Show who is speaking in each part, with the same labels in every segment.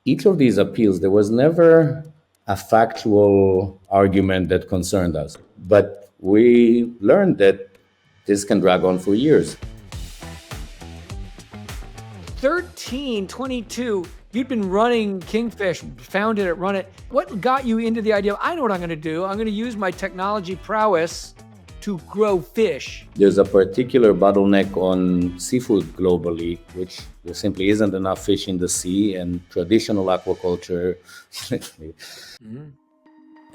Speaker 1: each of these appeals, there was never a factual argument that concerned us. But we learned that this can drag on for years.
Speaker 2: 13, 22, you'd been running Kingfish, founded it, run it. What got you into the idea of, I know what I'm going to do. I'm going to use my technology prowess to grow fish.
Speaker 1: There's a particular bottleneck on seafood globally, which there simply isn't enough fish in the sea, and traditional aquaculture,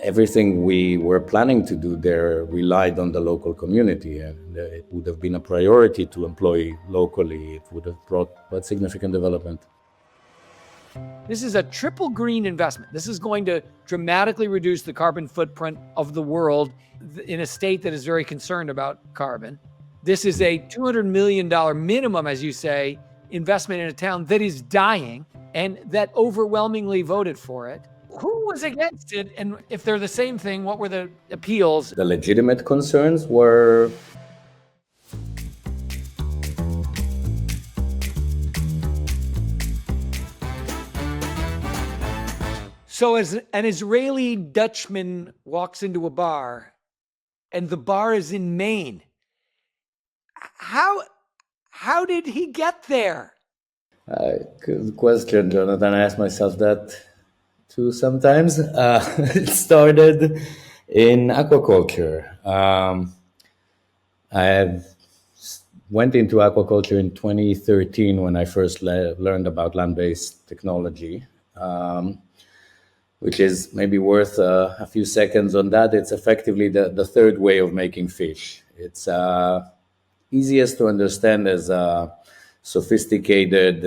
Speaker 1: everything we were planning to do there relied on the local community, and it would have been a priority to employ locally. It would have brought significant development.
Speaker 2: This is a triple green investment. This is going to dramatically reduce the carbon footprint of the world in a state that is very concerned about carbon. This is a $200 million minimum, as you say, investment in a town that is dying and that overwhelmingly voted for it. Who was against it? And if they're the same thing, what were the appeals?
Speaker 1: The legitimate concerns were
Speaker 2: So as an Israeli Dutchman walks into a bar and the bar is in Maine, how did he get there?
Speaker 1: Good question, Jonathan. I ask myself that too sometimes. It started in aquaculture. I went into aquaculture in 2013 when I first learned about land-based technology, which is maybe worth a few seconds on that. It's effectively the third way of making fish. It's easiest to understand as a sophisticated,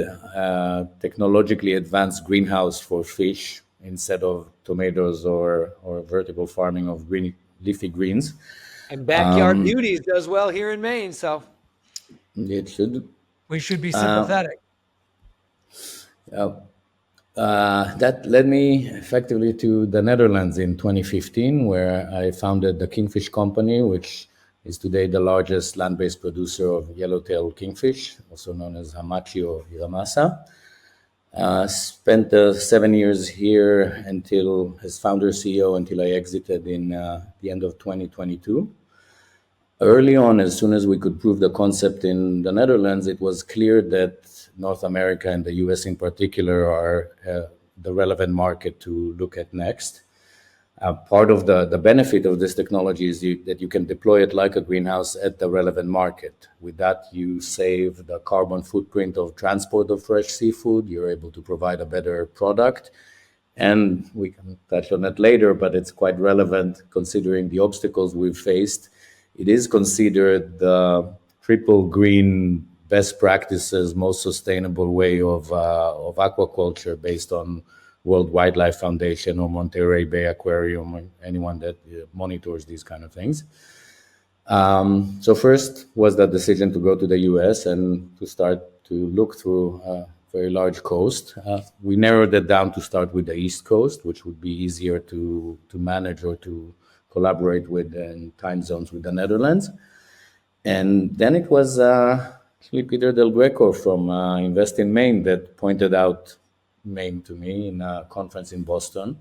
Speaker 1: technologically advanced greenhouse for fish instead of tomatoes or vertical farming of leafy greens.
Speaker 2: And Backyard Beauties does well here in Maine, so
Speaker 1: It should.
Speaker 2: we should be sympathetic.
Speaker 1: That led me effectively to the Netherlands in 2015, where I founded the Kingfish Company, which is today the largest land-based producer of yellowtail kingfish, also known as hamachi or hiramasa. Spent 7 years here until as founder CEO until I exited in the end of 2022. Early on, as soon as we could prove the concept in the Netherlands, it was clear that North America and the US in particular are the relevant market to look at next. Part of the benefit of this technology is that you can deploy it like a greenhouse at the relevant market. With that, you save the carbon footprint of transport of fresh seafood. You're able to provide a better product. And we can touch on it later, but it's quite relevant considering the obstacles we've faced. It is considered the triple green best practices, most sustainable way of aquaculture based on World Wildlife Foundation or Monterey Bay Aquarium or anyone that monitors these kind of things. So first was the decision to go to the US and to start to look through a very large coast. We narrowed it down to start with the East Coast, which would be easier to manage or to collaborate with in time zones with the Netherlands. And then it was actually Peter Del Greco from Invest in Maine that pointed out Maine to me in a conference in Boston.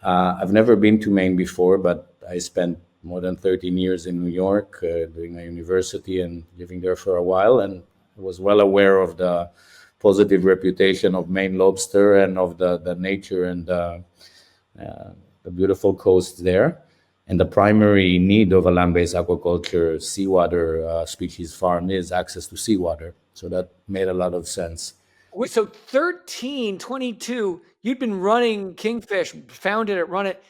Speaker 1: I've never been to Maine before, but I spent more than 13 years in New York doing a university and living there for a while, and I was well aware of the positive reputation of Maine lobster and of the nature and the beautiful coast there. And the primary need of a land-based aquaculture seawater species farm is access to seawater. So that made a lot of sense.
Speaker 2: So 13, 22, you'd been running Kingfish, founded it, run it.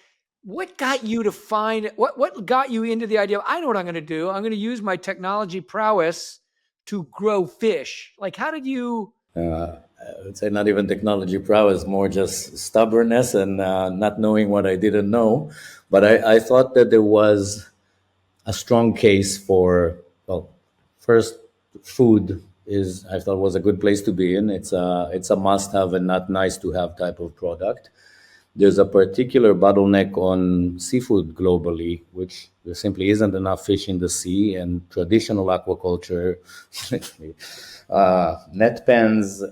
Speaker 2: What got you to find, what got you into the idea of, I know what I'm going to do. I'm going to use my technology prowess to grow fish. Like, how did you?
Speaker 1: I would say not even technology prowess, more just stubbornness and not knowing what I didn't know. But I thought that there was a strong case for, well, first, food is, I thought, was a good place to be in. It's a must-have and not nice-to-have type of product. There's a particular bottleneck on seafood globally, which there simply isn't enough fish in the sea, and traditional aquaculture, net pens,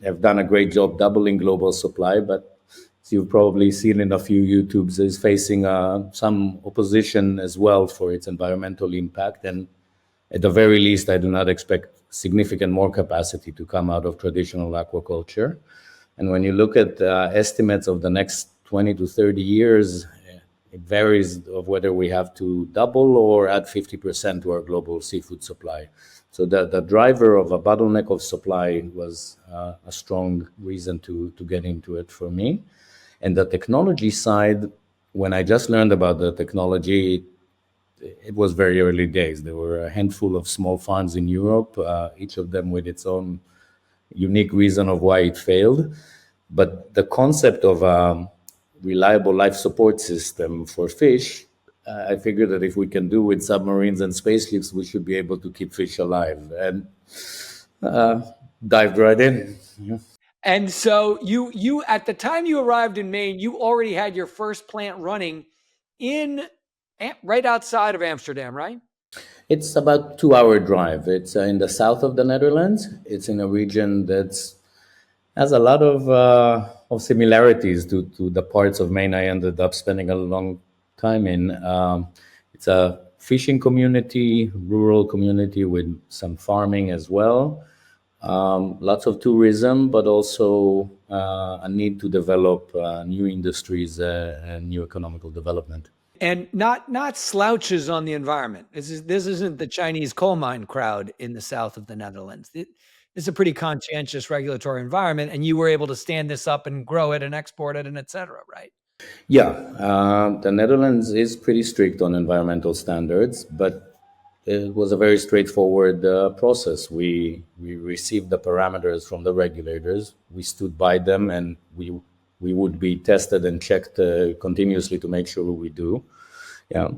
Speaker 1: have done a great job doubling global supply, but as you've probably seen in a few YouTubes, is facing some opposition as well for its environmental impact. And at the very least, I do not expect significant more capacity to come out of traditional aquaculture. And when you look at estimates of the next 20 to 30 years, it varies of whether we have to double or add 50% to our global seafood supply. So the driver of a bottleneck of supply was a strong reason to get into it for me. And the technology side, when I just learned about the technology, it was very early days. There were a handful of small farms in Europe, each of them with its own unique reason of why it failed. But the concept of a reliable life support system for fish, I figured that if we can do with submarines and spaceships, we should be able to keep fish alive, and dived right in.
Speaker 2: And so you at the time you arrived in Maine, you already had your first plant running in right outside of Amsterdam, right?
Speaker 1: It's about 2 hour drive. It's in the south of the Netherlands. It's in a region that's has a lot of similarities to the parts of Maine I ended up spending a long time in. It's a fishing community, rural community with some farming as well. Lots of tourism, but also a need to develop new industries and new economical development.
Speaker 2: And not slouches on the environment. This isn't the Chinese coal mine crowd in the south of the Netherlands. It's a pretty conscientious regulatory environment, and you were able to stand this up and grow it and export it and et cetera, right?
Speaker 1: Yeah, the Netherlands is pretty strict on environmental standards, but it was a very straightforward process. We received the parameters from the regulators. We stood by them, and we would be tested and checked continuously to make sure we do. Yeah.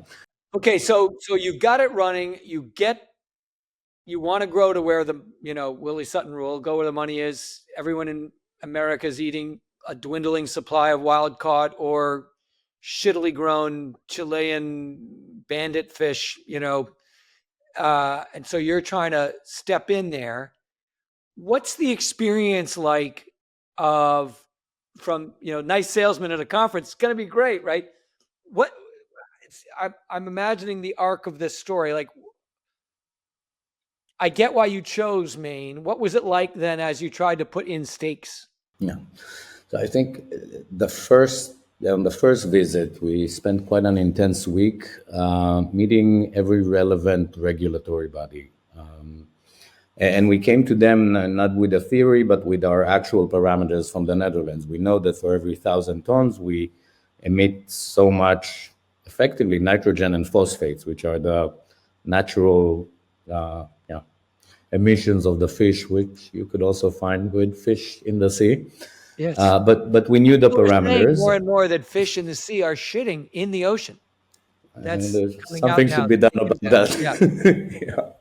Speaker 2: Okay, so you've got it running. You want to grow to where the Willie Sutton rule, go where the money is. Everyone in America is eating a dwindling supply of wild caught or shittily grown Chilean bandit fish, and so you're trying to step in there. What's the experience like from nice salesman at a conference? It's going to be great, right? I'm imagining the arc of this story. Like, I get why you chose Maine. What was it like then as you tried to put in stakes?
Speaker 1: Yeah. So I think on the first visit, we spent quite an intense week meeting every relevant regulatory body. And we came to them not with a theory, but with our actual parameters from the Netherlands. We know that for every 1,000 tons, we emit so much, effectively, nitrogen and phosphates, which are the natural emissions of the fish, which you could also find with fish in the sea.
Speaker 2: Yes.
Speaker 1: But we knew the parameters.
Speaker 2: More and more that fish in the sea are shitting in the ocean. That's
Speaker 1: something should be done about that. Yeah. Yeah.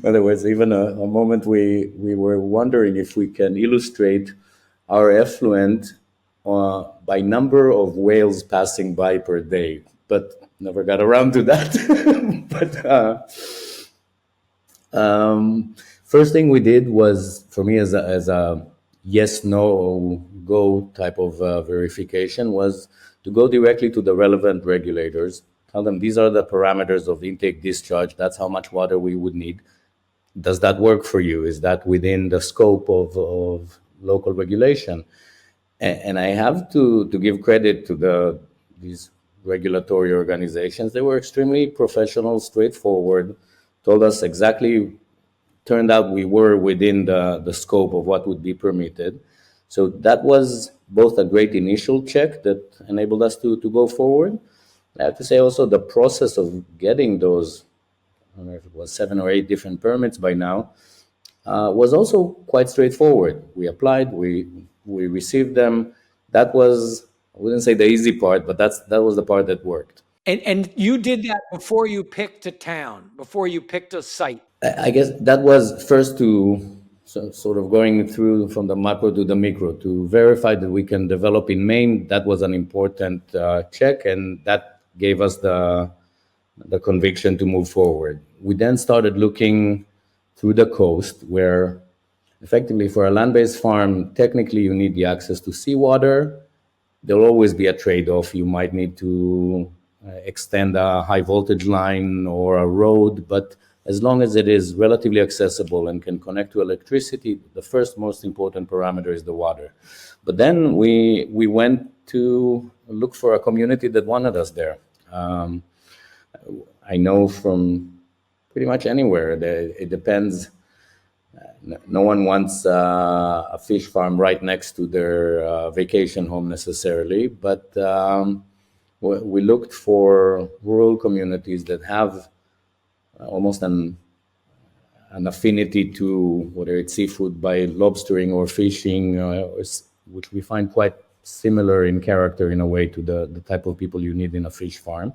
Speaker 1: Otherwise, even a moment we were wondering if we can illustrate our effluent by number of whales passing by per day, but never got around to that. But first thing we did was, for me as a yes, no, go type of verification, was to go directly to the relevant regulators, tell them these are the parameters of intake discharge, that's how much water we would need. Does that work for you? Is that within the scope of local regulation? And I have to give credit to these regulatory organizations. They were extremely professional, straightforward, told us exactly. Turned out we were within the scope of what would be permitted. So that was both a great initial check that enabled us to go forward. I have to say also the process of getting those, I don't know if it was 7 or 8 different permits by now, was also quite straightforward. We applied, we received them. That was, I wouldn't say the easy part, but that was the part that worked.
Speaker 2: And you did that before you picked a town, before you picked a site.
Speaker 1: I guess that was first sort of going through from the macro to the micro to verify that we can develop in Maine. That was an important check, and that gave us the conviction to move forward. We then started looking through the coast, where effectively for a land-based farm, technically you need the access to seawater. There'll always be a trade-off. You might need to extend a high voltage line or a road, but as long as it is relatively accessible and can connect to electricity, the first most important parameter is the water. But then we went to look for a community that wanted us there. I know from pretty much anywhere that it depends. No one wants a fish farm right next to their vacation home necessarily, but we looked for rural communities that have almost an affinity to whether it's seafood by lobstering or fishing, which we find quite similar in character in a way to the type of people you need in a fish farm,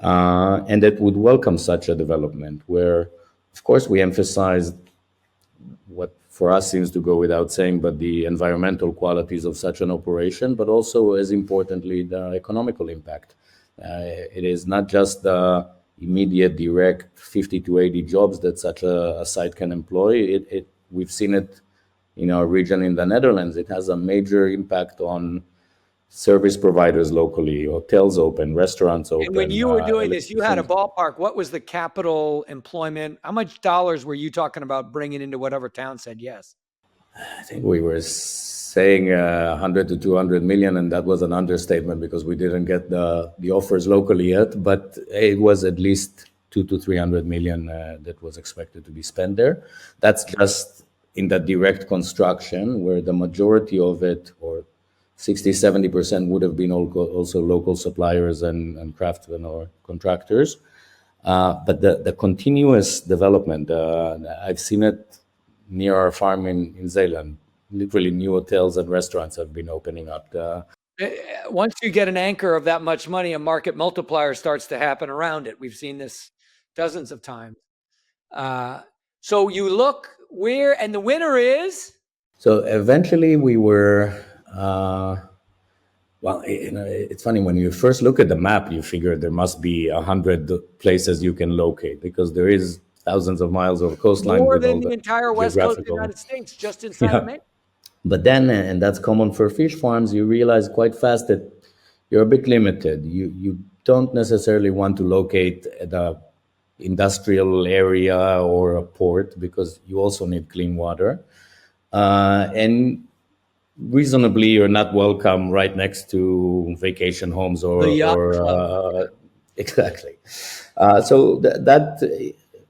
Speaker 1: and that would welcome such a development where, of course, we emphasize what for us seems to go without saying, but the environmental qualities of such an operation, but also as importantly, the economical impact. It is not just the immediate direct 50 to 80 jobs that such a site can employ. We've seen it in our region in the Netherlands. It has a major impact on service providers locally, hotels open, restaurants
Speaker 2: And when
Speaker 1: open,
Speaker 2: you were doing this, you had a
Speaker 1: electricians.
Speaker 2: ballpark. What was the capital employment? How much dollars were you talking about bringing into whatever town said yes?
Speaker 1: I think we were saying 100 to 200 million, and that was an understatement because we didn't get the offers locally yet. But it was at least 2 to 300 million that was expected to be spent there. That's just in the direct construction, where the majority of it, or 60-70%, would have been also local suppliers and craftsmen or contractors. But the continuous development, I've seen it near our farm in Zeeland. Literally, new hotels and restaurants have been opening up.
Speaker 2: Once you get an anchor of that much money, a market multiplier starts to happen around it. We've seen this dozens of times. So you look where, and the winner is?
Speaker 1: So eventually, we were. Well, it's funny when you first look at the map, you figure there must be 100 places you can locate because there is thousands of miles of coastline
Speaker 2: More
Speaker 1: with
Speaker 2: than
Speaker 1: all
Speaker 2: the
Speaker 1: the
Speaker 2: entire West Coast of the
Speaker 1: geographical.
Speaker 2: United States, just inside of
Speaker 1: Yeah.
Speaker 2: Maine.
Speaker 1: But then, and that's common for fish farms, you realize quite fast that you're a bit limited. You don't necessarily want to locate at a industrial area or a port because you also need clean water. And reasonably, you're not welcome right next to vacation homes
Speaker 2: The
Speaker 1: or,
Speaker 2: yacht
Speaker 1: or
Speaker 2: club.
Speaker 1: exactly. So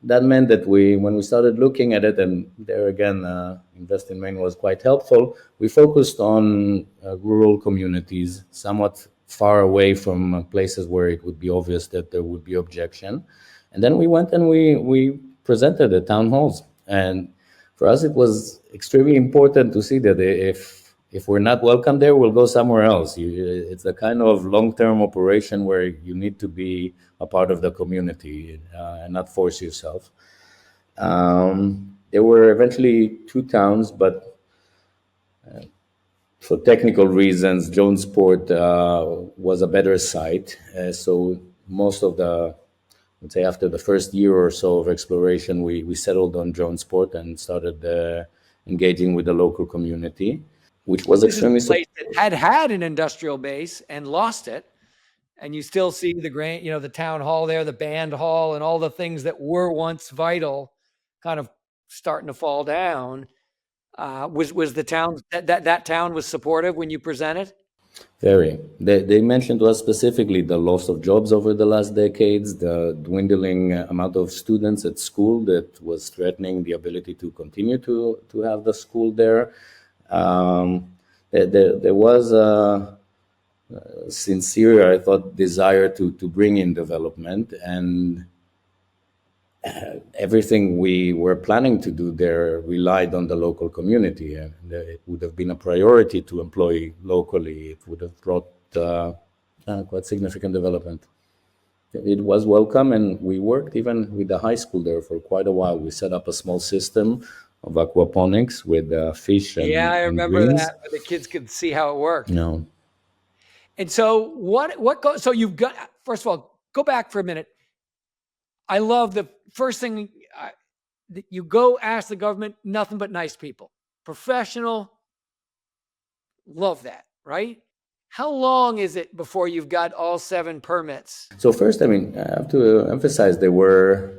Speaker 1: that meant that when we started looking at it, and there again, Invest in Maine was quite helpful. We focused on rural communities, somewhat far away from places where it would be obvious that there would be objection. And then we went and we presented at town halls. And for us, it was extremely important to see that if we're not welcome there, we'll go somewhere else. It's a kind of long-term operation where you need to be a part of the community and not force yourself. There were eventually two towns, but for technical reasons, Jonesport was a better site. So most of the, let's say, after the first year or so of exploration, we settled on Jonesport and started engaging with the local community, which was
Speaker 2: This is
Speaker 1: extremely
Speaker 2: a place that had an industrial base and lost it. And you still see the the town hall there, the band hall, and all the things that were once vital kind of starting to fall down. Was the town that town was supportive when you presented?
Speaker 1: Very. They mentioned to us specifically the loss of jobs over the last decades, the dwindling amount of students at school that was threatening the ability to continue to have the school there. There was a sincere, I thought, desire to bring in development, and everything we were planning to do there relied on the local community, and it would have been a priority to employ locally. It would have brought quite significant development. It was welcome, and we worked even with the high school there for quite a while. We set up a small system of aquaponics with fish
Speaker 2: Yeah, I
Speaker 1: and
Speaker 2: remember
Speaker 1: greens.
Speaker 2: that, where the kids could see how it worked.
Speaker 1: You know,
Speaker 2: And so so you've got, first of all, go back for a minute. I love the first thing you go ask the government, nothing but nice people, professional, love that, right? How long is it before you've got all 7 permits?
Speaker 1: So first, I mean, I have to emphasize they were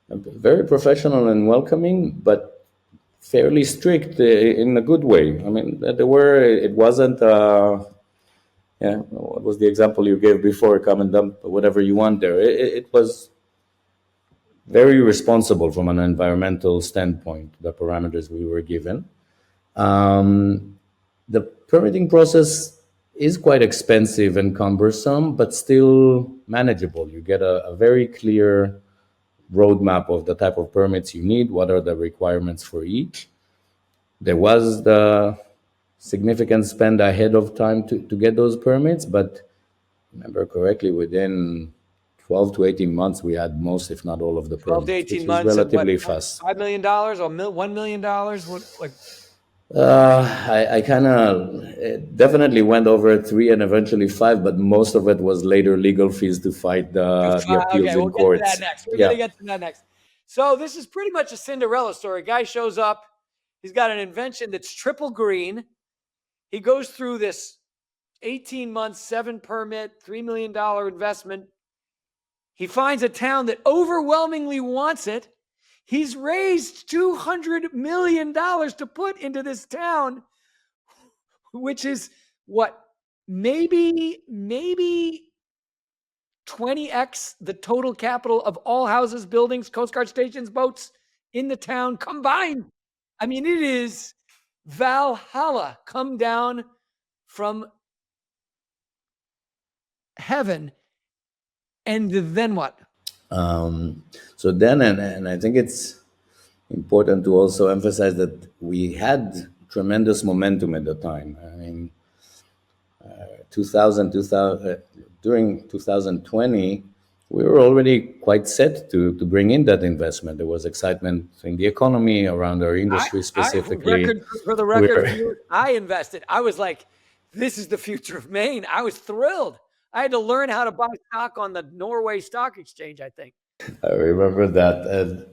Speaker 1: very professional and welcoming, but fairly strict in a good way. I mean, there were, it wasn't, yeah, what was the example you gave before? Come and dump whatever you want there. It was very responsible from an environmental standpoint, the parameters we were given. The permitting process is quite expensive and cumbersome, but still manageable. You get a very clear roadmap of the type of permits you need, what are the requirements for each. There was the significant spend ahead of time to get those permits, but remember correctly, within 12 to 18 months, we had most, if not all of the
Speaker 2: 12
Speaker 1: permits,
Speaker 2: to 18
Speaker 1: which
Speaker 2: months
Speaker 1: is relatively
Speaker 2: of what,
Speaker 1: fast.
Speaker 2: $5 million or $1 million? What, like,
Speaker 1: I kind of definitely went over 3 and eventually 5, but most of it was later legal fees to fight the appeals
Speaker 2: okay,
Speaker 1: in
Speaker 2: we'll get to that
Speaker 1: courts.
Speaker 2: next. We're
Speaker 1: Yeah.
Speaker 2: going to get to that next. So this is pretty much a Cinderella story. Guy shows up. He's got an invention that's triple green. He goes through this 18 months, 7 permit, $3 million investment. He finds a town that overwhelmingly wants it. He's raised $200 million to put into this town, which is what, maybe 20x the total capital of all houses, buildings, Coast Guard stations, boats in the town combined. I mean, it is Valhalla come down from heaven. And then what?
Speaker 1: So then, and I think it's important to also emphasize that we had tremendous momentum at the time. I mean, 2000, during 2020, we were already quite set to bring in that investment. There was excitement in the economy around our industry specifically.
Speaker 2: For the record, I invested. I was like, this is the future of Maine. I was thrilled. I had to learn how to buy stock on the Norway Stock Exchange, I think.
Speaker 1: I remember that and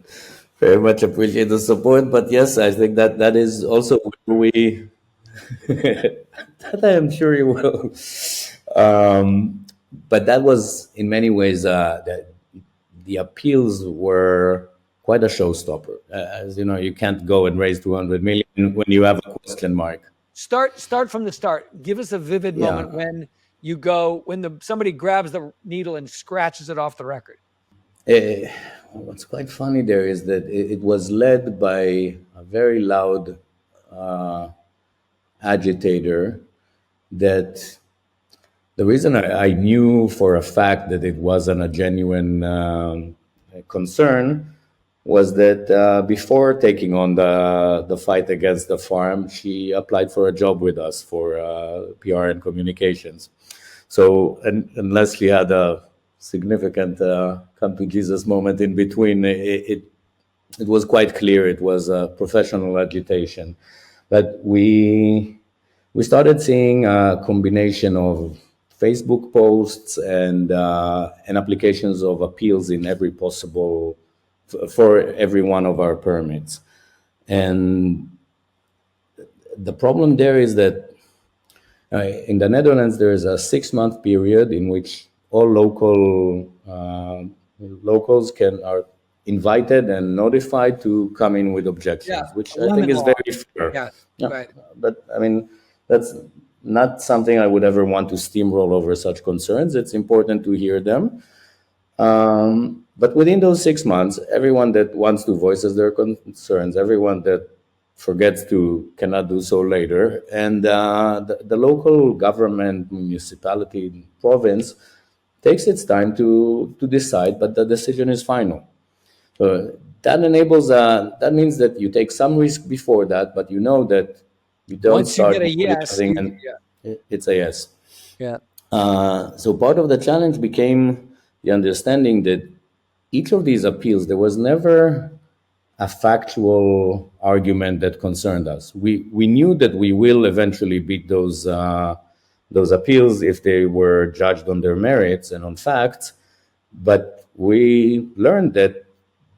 Speaker 1: very much appreciate the support. But yes, I think that is also where we, that I am sure you will. But that was in many ways, the appeals were quite a showstopper. As you know, you can't go and raise 200 million when you have a question mark.
Speaker 2: Start from the start. Give us a vivid moment when you go, when somebody grabs the needle and scratches it off the record.
Speaker 1: What's quite funny there is that it was led by a very loud agitator that the reason I knew for a fact that it wasn't a genuine concern was that before taking on the fight against the farm, she applied for a job with us for PR and communications. So, and unless she had a significant come to Jesus moment in between, it was quite clear it was a professional agitation. But we started seeing a combination of Facebook posts and applications of appeals in every possible, for every one of our permits. And the problem there is that in the Netherlands, there is a 6-month period in which all locals are invited and notified to come in with objections, which I think is very fair.
Speaker 2: Right.
Speaker 1: But I mean, that's not something I would ever want to steamroll over such concerns. It's important to hear them. But within those 6 months, everyone that wants to voices their concerns, everyone that forgets to cannot do so later, and the local government, municipality, province takes its time to decide, but the decision is final. So that enables that means that you take some risk before that, but you know that you don't
Speaker 2: Once
Speaker 1: start
Speaker 2: you get a yes,
Speaker 1: and it's a yes.
Speaker 2: Yeah.
Speaker 1: So part of the challenge became the understanding that each of these appeals, there was never a factual argument that concerned us. We knew that we will eventually beat those appeals if they were judged on their merits and on facts, but we learned that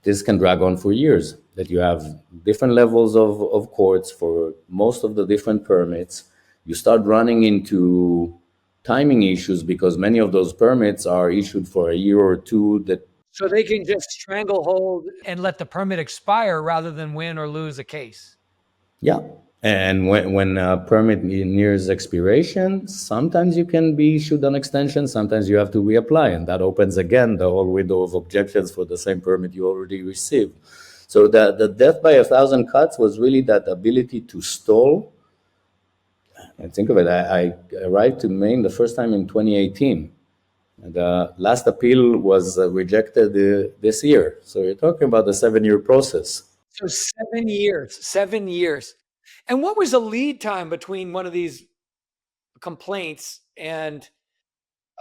Speaker 1: this can drag on for years. that you have different levels of courts for most of the different permits. You start running into timing issues because many of those permits are issued for a year or two. That
Speaker 2: So they can just stranglehold and let the permit expire rather than win or lose a case.
Speaker 1: Yeah. And when a permit nears expiration, sometimes you can be issued an extension, sometimes you have to reapply, and that opens again the whole window of objections for the same permit you already received. So the death by 1,000 cuts was really that ability to stall. And think of it, I arrived to Maine the first time in 2018. The last appeal was rejected this year. So you're talking about a 7-year process.
Speaker 2: So 7 years, 7 years. And what was the lead time between one of these complaints and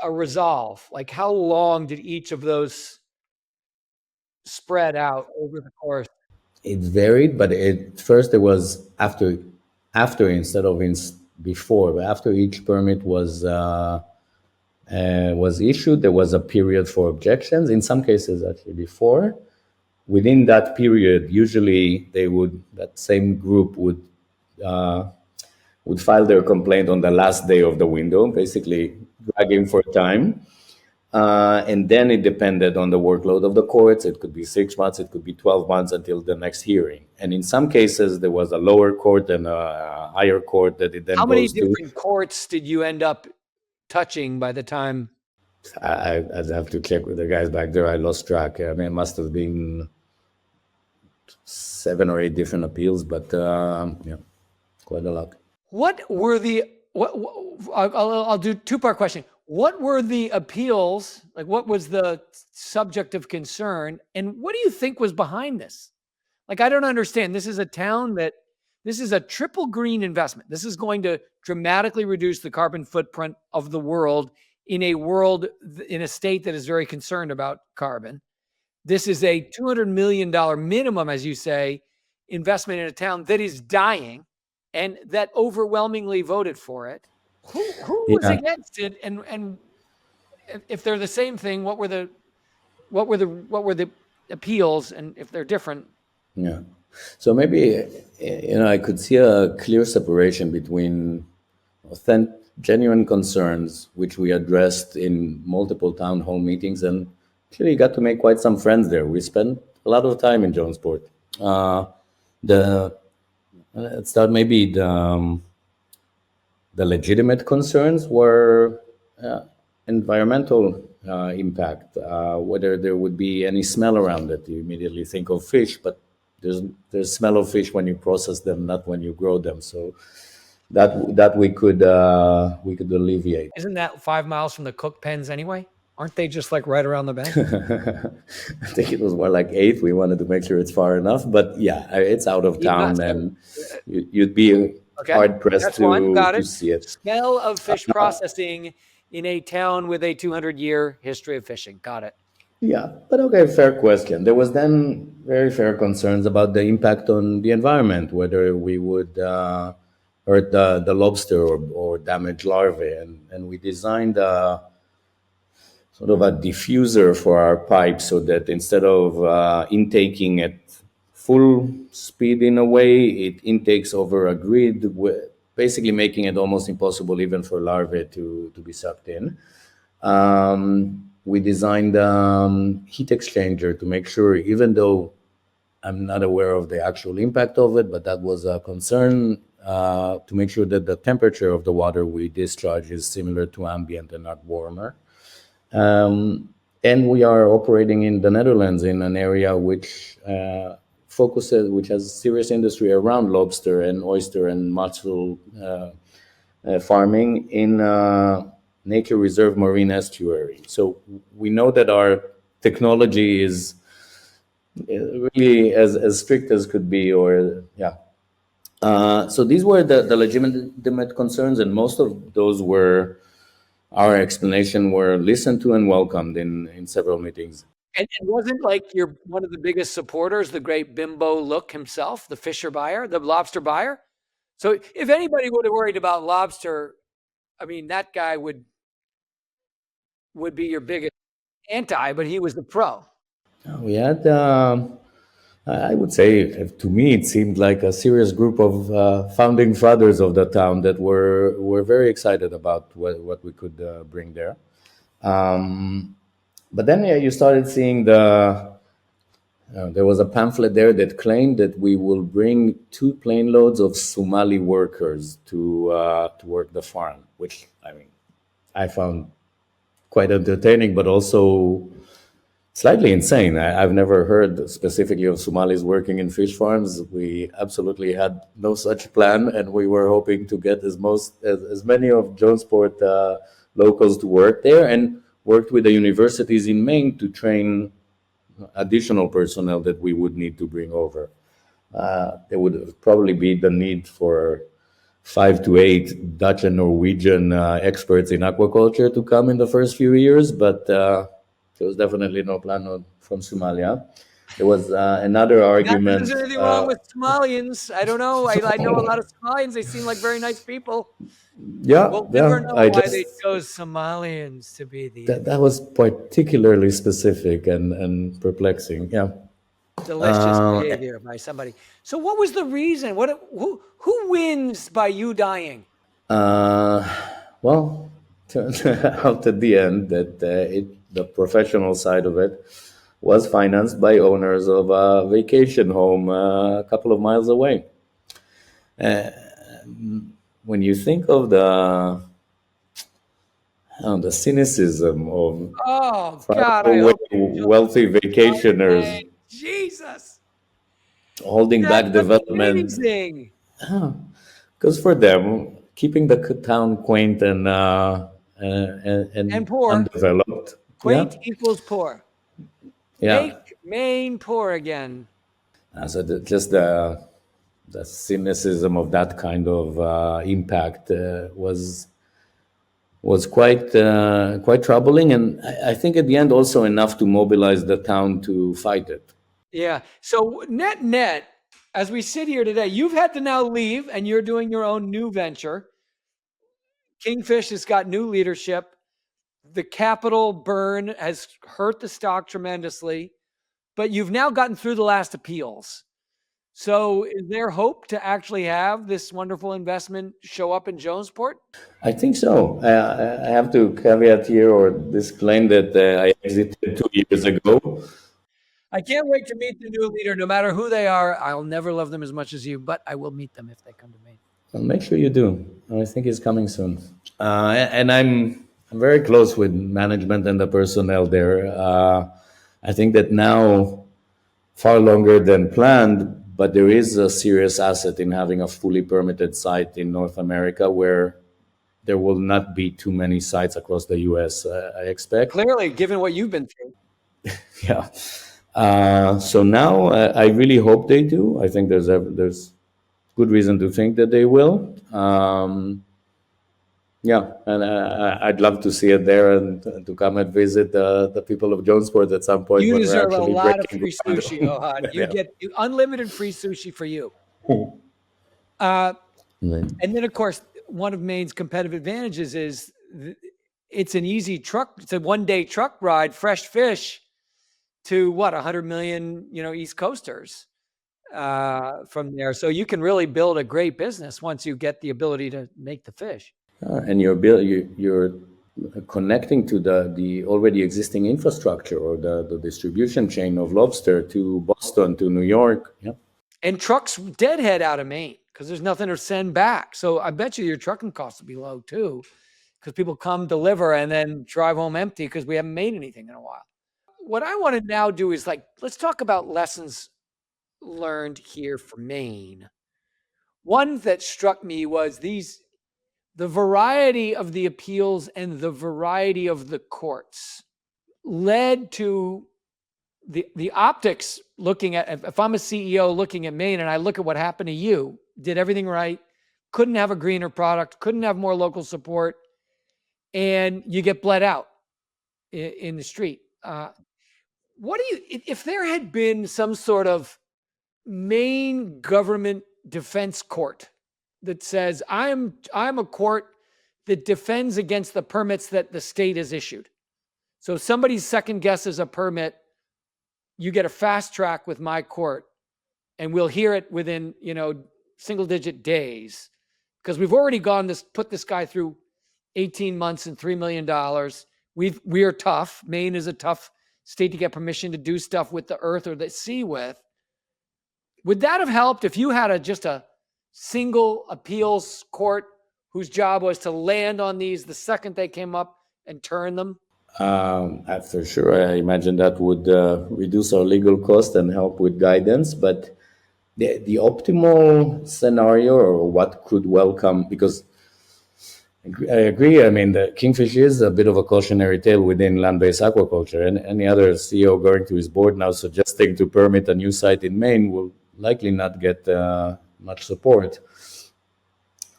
Speaker 2: a resolve? Like how long did each of those spread out over the course?
Speaker 1: It varied, but first it was after instead of before. But after each permit was issued, there was a period for objections. In some cases, actually before. Within that period, usually that same group would file their complaint on the last day of the window, basically dragging for time. And then it depended on the workload of the courts. It could be 6 months, it could be 12 months until the next hearing. And in some cases, there was a lower court and a higher court that it then
Speaker 2: How many
Speaker 1: goes to.
Speaker 2: different courts did you end up touching by the time?
Speaker 1: I'd have to check with the guys back there. I lost track. I mean, it must have been 7 or 8 different appeals, but yeah, quite a lot.
Speaker 2: What were the I'll do two-part question. What were the appeals? Like what was the subject of concern? And what do you think was behind this? Like I don't understand. This is a town this is a triple green investment. This is going to dramatically reduce the carbon footprint of the world in a state that is very concerned about carbon. This is a $200 million minimum, as you say, investment in a town that is dying and that overwhelmingly voted for it. Who was
Speaker 1: Yeah,
Speaker 2: against it? And if they're the same thing, what were the appeals? And if they're different,
Speaker 1: yeah. So maybe I could see a clear separation between authentic, genuine concerns, which we addressed in multiple town hall meetings, and actually got to make quite some friends there. We spent a lot of time in Jonesport. The Let's start maybe the legitimate concerns were environmental impact, whether there would be any smell around it. You immediately think of fish, but there's smell of fish when you process them, not when you grow them. So that we could alleviate.
Speaker 2: isn't that 5 miles from the cook pens anyway? Aren't they just like right around the bank?
Speaker 1: I think it was more like 8. We wanted to make sure it's far enough, but yeah, it's out of town, and you'd be hard pressed
Speaker 2: That's one. Got
Speaker 1: to
Speaker 2: it.
Speaker 1: see it.
Speaker 2: Smell of fish processing in a town with a 200-year history of fishing. Got it.
Speaker 1: Yeah, but okay, fair question. There was then very fair concerns about the impact on the environment, whether we would hurt the lobster or damage larvae, and we designed sort of a diffuser for our pipe so that instead of intaking at full speed in a way, it intakes over a grid, basically making it almost impossible even for larvae to be sucked in. We designed heat exchanger to make sure, even though I'm not aware of the actual impact of it, but that was a concern, to make sure that the temperature of the water we discharge is similar to ambient and not warmer. And we are operating in the Netherlands in an area which which has serious industry around lobster and oyster and mussel farming in nature reserve marine estuary. So we know that our technology is really as strict as could be, or yeah. So these were the legitimate concerns, and most of those were our explanation were listened to and welcomed in several meetings.
Speaker 2: And wasn't like you're one of the biggest supporters, the great bimbo Look himself, the fisher buyer, the lobster buyer. So if anybody would have worried about lobster, I mean, that guy would be your biggest anti, but he was the pro.
Speaker 1: We had I would say, to me, it seemed like a serious group of founding fathers of the town that were very excited about what we could bring there. But then yeah, you started seeing there was a pamphlet there that claimed that we will bring 2 plane loads of Somali workers to work the farm, which I mean I found quite entertaining, but also slightly insane. I've never heard specifically of Somalis working in fish farms. We absolutely had no such plan, and we were hoping to get as many of Jonesport locals to work there, and worked with the universities in Maine to train additional personnel that we would need to bring over. There would probably be the need for 5 to 8 Dutch and Norwegian experts in aquaculture to come in the first few years, but there was definitely no plan from Somalia. There was another
Speaker 2: Not that
Speaker 1: argument.
Speaker 2: there's anything wrong with Somalians. I don't know. I know a lot of Somalians. They seem like very nice people.
Speaker 1: Yeah,
Speaker 2: We'll never
Speaker 1: yeah.
Speaker 2: know
Speaker 1: I
Speaker 2: why they
Speaker 1: just
Speaker 2: chose Somalians to be the
Speaker 1: that was particularly specific and perplexing. Yeah.
Speaker 2: delicious behavior by somebody. So what was the reason? Who wins by you dying?
Speaker 1: Uh, well, turned out at the end that the professional side of it was financed by owners of a vacation home a couple of miles away. When you think of the cynicism of
Speaker 2: Oh God, I
Speaker 1: faraway
Speaker 2: hope you
Speaker 1: wealthy vacationers
Speaker 2: Jesus.
Speaker 1: holding
Speaker 2: That's
Speaker 1: back development,
Speaker 2: amazing.
Speaker 1: because for them, keeping the town quaint and
Speaker 2: And poor.
Speaker 1: undeveloped, yeah,
Speaker 2: Quaint equals poor.
Speaker 1: yeah.
Speaker 2: Make Maine poor again.
Speaker 1: So just the cynicism of that kind of impact was quite troubling, and I think at the end also enough to mobilize the town to fight it.
Speaker 2: Yeah. So net, as we sit here today, you've had to now leave and you're doing your own new venture. Kingfish has got new leadership. The capital burn has hurt the stock tremendously, but you've now gotten through the last appeals. So is there hope to actually have this wonderful investment show up in Jonesport?
Speaker 1: I think so. I have to caveat here or disclaim that I exited 2 years ago.
Speaker 2: I can't wait to meet the new leader, no matter who they are. I'll never love them as much as you, but I will meet them if they come to me.
Speaker 1: Well, make sure you do. I think he's coming soon. And I'm very close with management and the personnel there. I think that now, far longer than planned, but there is a serious asset in having a fully permitted site in North America where there will not be too many sites across the US, I expect.
Speaker 2: Clearly, given what you've been through.
Speaker 1: Yeah. So now I really hope they do. I think there's good reason to think that they will. Yeah, and I'd love to see it there and to come and visit the people of Jonesport at some point
Speaker 2: You
Speaker 1: when we're
Speaker 2: deserve a
Speaker 1: actually
Speaker 2: lot of
Speaker 1: breaking
Speaker 2: free
Speaker 1: ground.
Speaker 2: sushi, Ohad. You
Speaker 1: Yeah.
Speaker 2: get unlimited free sushi for you. And then, of course, one of Maine's competitive advantages is it's an easy truck. It's a one-day truck ride, fresh fish to what, 100 million, East Coasters from there. So you can really build a great business once you get the ability to make the fish.
Speaker 1: And you're connecting to the already existing infrastructure or the distribution chain of lobster to Boston, to New York. Yeah.
Speaker 2: And trucks deadhead out of Maine because there's nothing to send back. So I bet you your trucking costs will be low too, because people come deliver and then drive home empty because we haven't made anything in a while. What I want to now do is let's talk about lessons learned here for Maine. One that struck me was the variety of the appeals and the variety of the courts led to the optics. Looking at, if I'm a CEO looking at Maine and I look at what happened to you, did everything right, couldn't have a greener product, couldn't have more local support, and you get bled out in the street. What do you, if there had been some sort of Maine government defense court that says I'm a court that defends against the permits that the state has issued. So if somebody second guesses a permit, you get a fast track with my court. and we'll hear it within, single-digit days, because we've already put this guy through 18 months and $3 million. We are tough. Maine is a tough state to get permission to do stuff with the earth or the sea with. Would that have helped if you had just a single appeals court whose job was to land on these the second they came up and turn them?
Speaker 1: For sure, I imagine that would reduce our legal cost and help with guidance. But the optimal scenario, or what could welcome, because I agree. I mean, the Kingfish is a bit of a cautionary tale within land-based aquaculture, and any other CEO going to his board now suggesting to permit a new site in Maine will likely not get much support.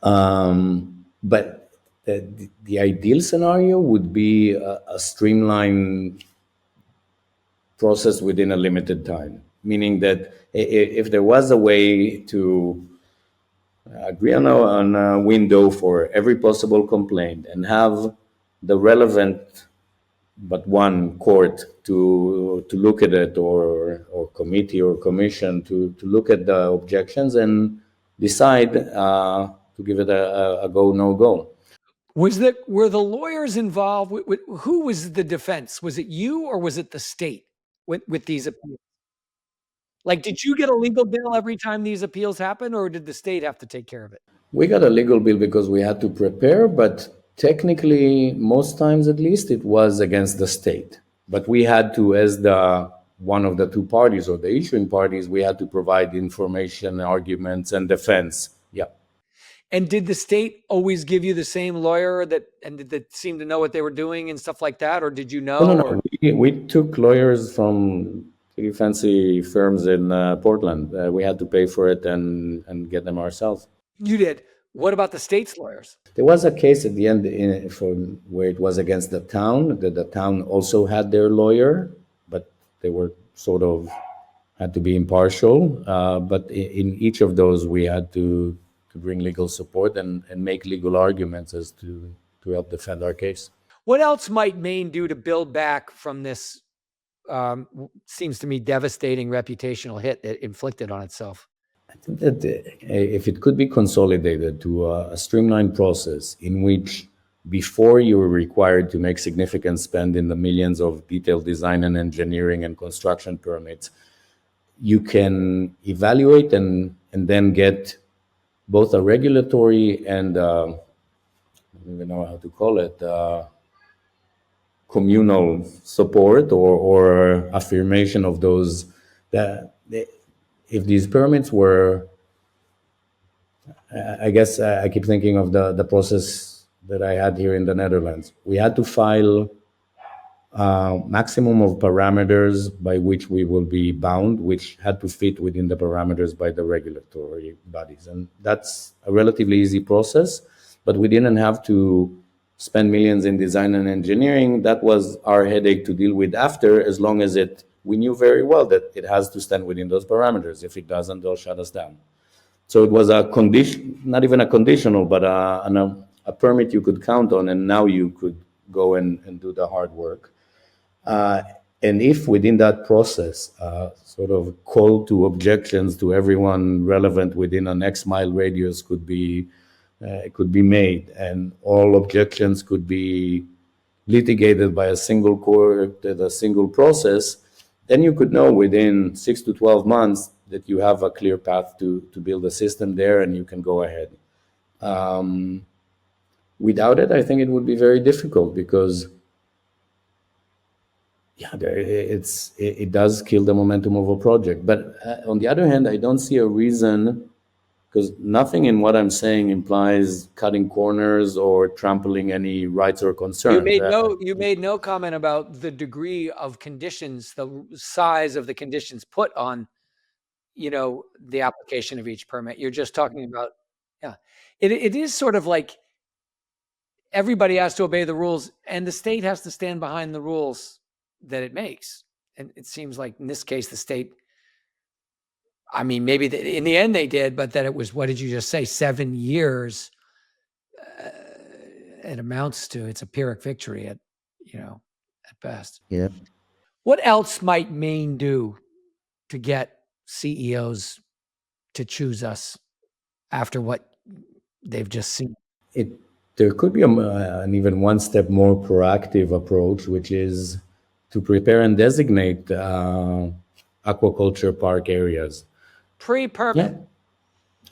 Speaker 1: But the ideal scenario would be a streamlined process within a limited time, meaning that if there was a way to agree on a window for every possible complaint and have the relevant but one court to look at it, or committee or commission to look at the objections and decide to give it a go, no go.
Speaker 2: Were the lawyers involved? Who was the defense? Was it you or was it the state with these appeals? Like, did you get a legal bill every time these appeals happen, or did the state have to take care of it?
Speaker 1: We got a legal bill because we had to prepare, but technically, most times at least, it was against the state. But we had to, as the one of the two parties or the issuing parties, we had to provide information, arguments, and defense. Yeah.
Speaker 2: And did the state always give you the same lawyer that seemed to know what they were doing and stuff like that, or did you know?
Speaker 1: No. We took lawyers from pretty fancy firms in Portland. We had to pay for it and get them ourselves.
Speaker 2: You did. What about the state's lawyers?
Speaker 1: There was a case at the end where it was against the town. The town also had their lawyer, but they were sort of had to be impartial. But in each of those, we had to bring legal support and make legal arguments as to help defend our case.
Speaker 2: What else might Maine do to build back from this, seems to me, devastating reputational hit it inflicted on itself?
Speaker 1: I think that if it could be consolidated to a streamlined process in which, before you were required to make significant spend in the millions of detailed design and engineering and construction permits, you can evaluate and then get both a regulatory and I don't even know how to call it, communal support or affirmation of those, that if these permits were, I guess I keep thinking of the process that I had here in the Netherlands. We had to file maximum of parameters by which we will be bound, which had to fit within the parameters by the regulatory bodies. And that's a relatively easy process, but we didn't have to spend millions in design and engineering. That was our headache to deal with after, as long as we knew very well that it has to stand within those parameters. If it doesn't, they'll shut us down. So it was a condition, not even a conditional, but a permit you could count on, and now you could go and do the hard work. And if within that process, sort of call to objections to everyone relevant within an X mile radius could be made, and all objections could be litigated by a single court at a single process, then you could know within 6 to 12 months that you have a clear path to build a system there, and you can go ahead. Without it, I think it would be very difficult, because it does kill the momentum of a project. But on the other hand, I don't see a reason, because nothing in what I'm saying implies cutting corners or trampling any rights or concerns.
Speaker 2: You made no comment about the degree of conditions, the size of the conditions put on, the application of each permit. You're just talking about, it is sort of like everybody has to obey the rules, and the state has to stand behind the rules that it makes. And it seems like in this case, the state, I mean, maybe in the end they did, but that it was, what did you just say, 7 years? It amounts to, it's a Pyrrhic victory at best.
Speaker 1: Yeah.
Speaker 2: What else might Maine do to get CEOs to choose us after what they've just seen?
Speaker 1: It There could be an even one step more proactive approach, which is to prepare and designate aquaculture park areas.
Speaker 2: Pre-permit.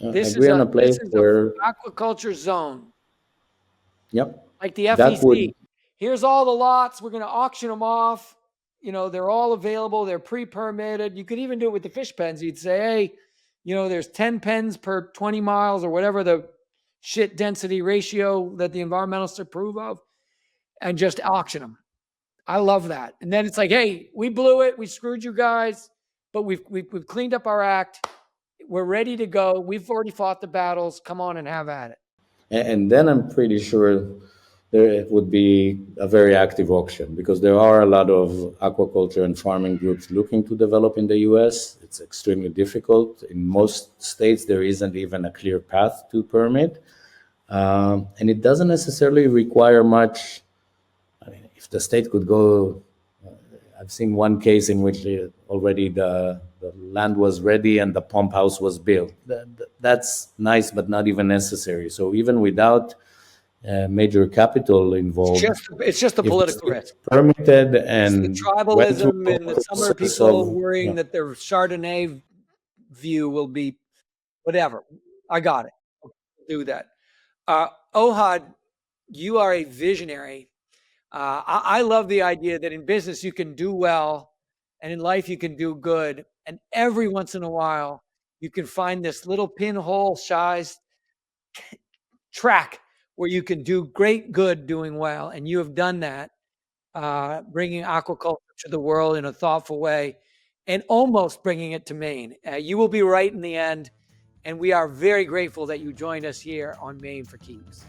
Speaker 1: Yeah,
Speaker 2: This is
Speaker 1: agree on
Speaker 2: a
Speaker 1: a
Speaker 2: this
Speaker 1: place
Speaker 2: is
Speaker 1: where,
Speaker 2: a aquaculture zone,
Speaker 1: yep,
Speaker 2: like the
Speaker 1: that
Speaker 2: FEC.
Speaker 1: would,
Speaker 2: Here's all the lots. We're going to auction them off. They're all available. They're pre-permitted. You could even do it with the fish pens. You'd say, hey, there's 10 pens per 20 miles or whatever the shit density ratio that the environmentalists approve of, and just auction them. I love that. And then it's like, hey, we blew it. We screwed you guys, but we've cleaned up our act. We're ready to go. We've already fought the battles. Come on and have at it.
Speaker 1: and then I'm pretty sure there would be a very active auction, because there are a lot of aquaculture and farming groups looking to develop in the US. It's extremely difficult. In most states, there isn't even a clear path to permit. And it doesn't necessarily require much. I mean, if the state could go, I've seen one case in which already the land was ready and the pump house was built. That's nice, but not even necessary. So even without major capital involved,
Speaker 2: It's just a
Speaker 1: if the
Speaker 2: political
Speaker 1: state
Speaker 2: risk.
Speaker 1: permitted
Speaker 2: It's the
Speaker 1: and went through
Speaker 2: tribalism
Speaker 1: a
Speaker 2: and some are
Speaker 1: process
Speaker 2: people
Speaker 1: of,
Speaker 2: worrying that their Chardonnay view will be whatever. I got it. Do that. Ohad, you are a visionary. I love the idea that in business you can do well and in life you can do good. And every once in a while you can find this little pinhole sized track where you can do great good doing well. And you have done that, bringing aquaculture to the world in a thoughtful way and almost bringing it to Maine. You will be right in the end. And we are very grateful that you joined us here on Maine for Keeps.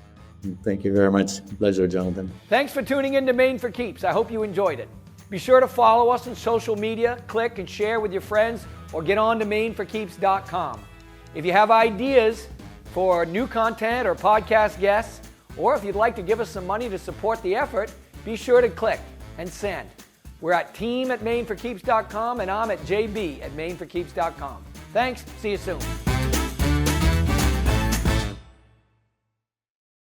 Speaker 1: thank you very much. Pleasure, Jonathan.
Speaker 2: Thanks for tuning in to Maine for Keeps. I hope you enjoyed it. Be sure to follow us on social media, click and share with your friends, or get on to maineforkeeps.com. If you have ideas for new content or podcast guests, or if you'd like to give us some money to support the effort, be sure to click and send. We're at team@maineforkeeps.com, and I'm at jb@maineforkeeps.com. Thanks. See you soon.